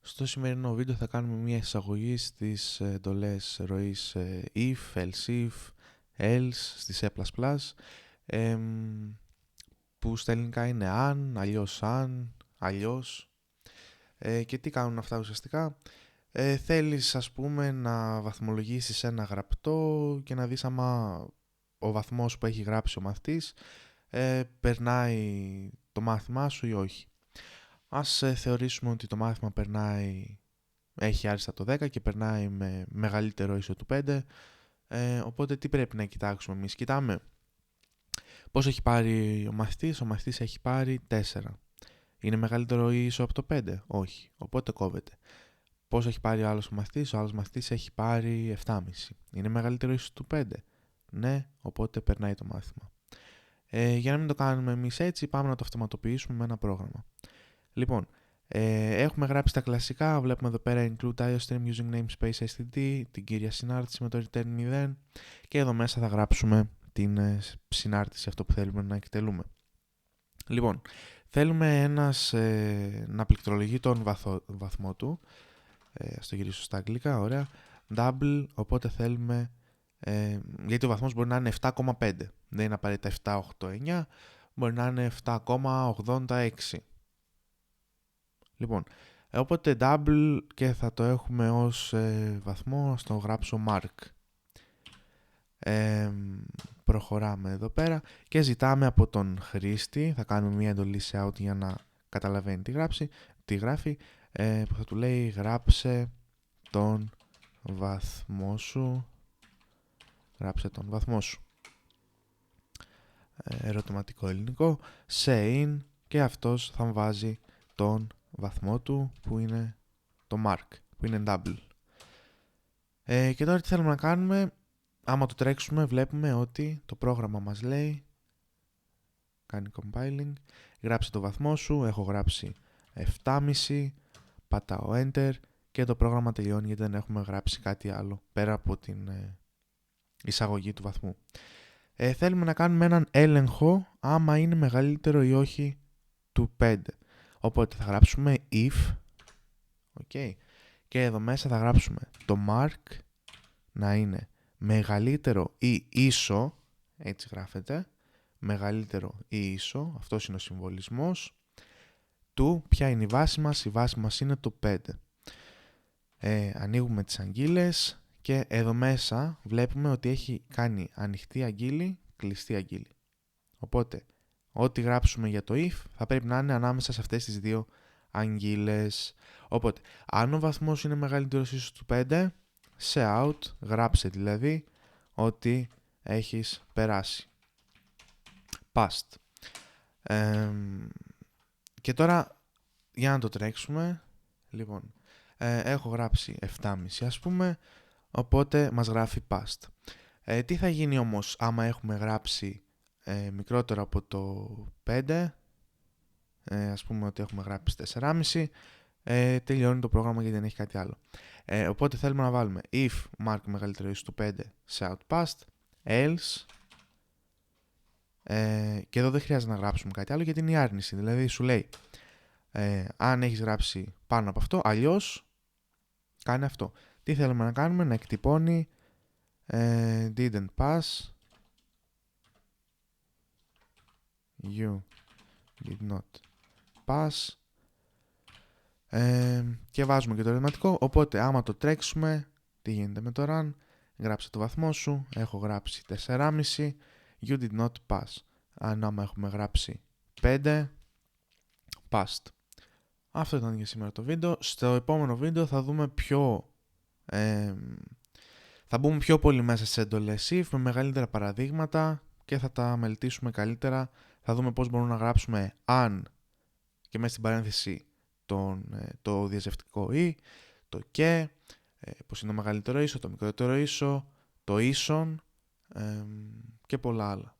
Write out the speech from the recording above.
Στο σημερινό βίντεο θα κάνουμε μια εισαγωγή στις εντολές ροής if, else if, else στις C++, που στα ελληνικά είναι αν, αλλιώς. Και τι κάνουν αυτά ουσιαστικά? Θέλεις, ας πούμε, να βαθμολογήσεις ένα γραπτό και να δεις άμα ο βαθμός που έχει γράψει ο μαθητής περνάει το μάθημά σου ή όχι. Ας θεωρήσουμε ότι το μάθημα έχει άριστα το 10 και περνάει με μεγαλύτερο ίσο του 5. Οπότε τι πρέπει να κοιτάξουμε εμείς? Κοιτάμε πώς έχει πάρει ο μαθητής. Ο μαθητής έχει πάρει 4. Είναι μεγαλύτερο ή ίσο από το 5? Όχι. Οπότε κόβεται. Πώς έχει πάρει ο άλλος μαθητής? Ο άλλος μαθητής έχει πάρει 7,5. Είναι μεγαλύτερο ή ίσο του 5? Ναι, οπότε περνάει το μάθημα. Για να μην το κάνουμε εμείς έτσι, πάμε να το αυτοματοποιήσουμε με ένα πρόγραμμα. Λοιπόν, έχουμε γράψει τα κλασικά, βλέπουμε εδώ πέρα include IOStream using namespace std, την κύρια συνάρτηση με το return 0 και εδώ μέσα θα γράψουμε την συνάρτηση, αυτό που θέλουμε να εκτελούμε. Λοιπόν, θέλουμε να πληκτρολογεί τον βαθμό του, ας το γυρίσω στα αγγλικά, ωραία, double, οπότε θέλουμε, γιατί ο βαθμός μπορεί να είναι 7,5, δεν είναι απαραίτητα 7,89, μπορεί να είναι 7,86. Λοιπόν, οπότε double και θα το έχουμε ως βαθμό, ας το γράψω mark. Προχωράμε εδώ πέρα και ζητάμε από τον χρήστη, θα κάνουμε μια εντολή σε out για να καταλαβαίνει τι γράφει, που θα του λέει γράψε τον βαθμό σου, ερωτηματικό ελληνικό, σε in, και αυτός θα βάζει τον βαθμό του που είναι το mark, που είναι double. Και τώρα τι θέλουμε να κάνουμε? Άμα το τρέξουμε βλέπουμε ότι το πρόγραμμα μας λέει, κάνει compiling, γράψε το βαθμό σου, έχω γράψει 7,5, πατάω enter και το πρόγραμμα τελειώνει γιατί δεν έχουμε γράψει κάτι άλλο πέρα από την εισαγωγή του βαθμού. Θέλουμε να κάνουμε έναν έλεγχο άμα είναι μεγαλύτερο ή όχι του 5. Οπότε θα γράψουμε if, okay, και εδώ μέσα θα γράψουμε το mark να είναι μεγαλύτερο ή ίσο, έτσι γράφεται, μεγαλύτερο ή ίσο, αυτός είναι ο συμβολισμός του. Ποια είναι η βάση μας είναι το 5. Ανοίγουμε τις αγγείλες και εδώ μέσα βλέπουμε ότι έχει κάνει ανοιχτή αγγείλη, κλειστή αγγείλη. Οπότε ό,τι γράψουμε για το if θα πρέπει να είναι ανάμεσα σε αυτές τις δύο αγγείλες. Οπότε αν ο βαθμός είναι μεγαλύτερος ίσως του 5, σε out γράψε δηλαδή ότι έχεις περάσει. Passed. Και τώρα για να το τρέξουμε, λοιπόν, έχω γράψει 7,5 ας πούμε, οπότε μας γράφει passed. Τι θα γίνει όμως άμα έχουμε γράψει μικρότερο από το 5, ας πούμε ότι έχουμε γράψει 4,5, τελειώνει το πρόγραμμα γιατί δεν έχει κάτι άλλο. Οπότε θέλουμε να βάλουμε if mark μεγαλύτερο ίσο του 5 σε out passed, else, και εδώ δεν χρειάζεται να γράψουμε κάτι άλλο γιατί είναι η άρνηση, δηλαδή σου λέει αν έχεις γράψει πάνω από αυτό, αλλιώς κάνει αυτό. Τι θέλουμε να κάνουμε? Να εκτυπώνει didn't pass, you did not pass, και βάζουμε και το ερωτηματικό. Οπότε άμα το τρέξουμε, τι γίνεται με το run? Γράψε το βαθμό σου, έχω γράψει 4,5, you did not pass. Άμα έχουμε γράψει 5, passed. Αυτό ήταν για σήμερα το βίντεο. Στο επόμενο βίντεο θα δούμε θα μπούμε πιο πολύ μέσα σε εντολές if με μεγαλύτερα παραδείγματα και θα τα μελετήσουμε καλύτερα. Θα δούμε πώς μπορούμε να γράψουμε αν και μέσα στην παρένθεση το διαζευτικό ή, το και, πώς είναι το μεγαλύτερο ίσο, το μικρότερο ίσο, το ίσον και πολλά άλλα.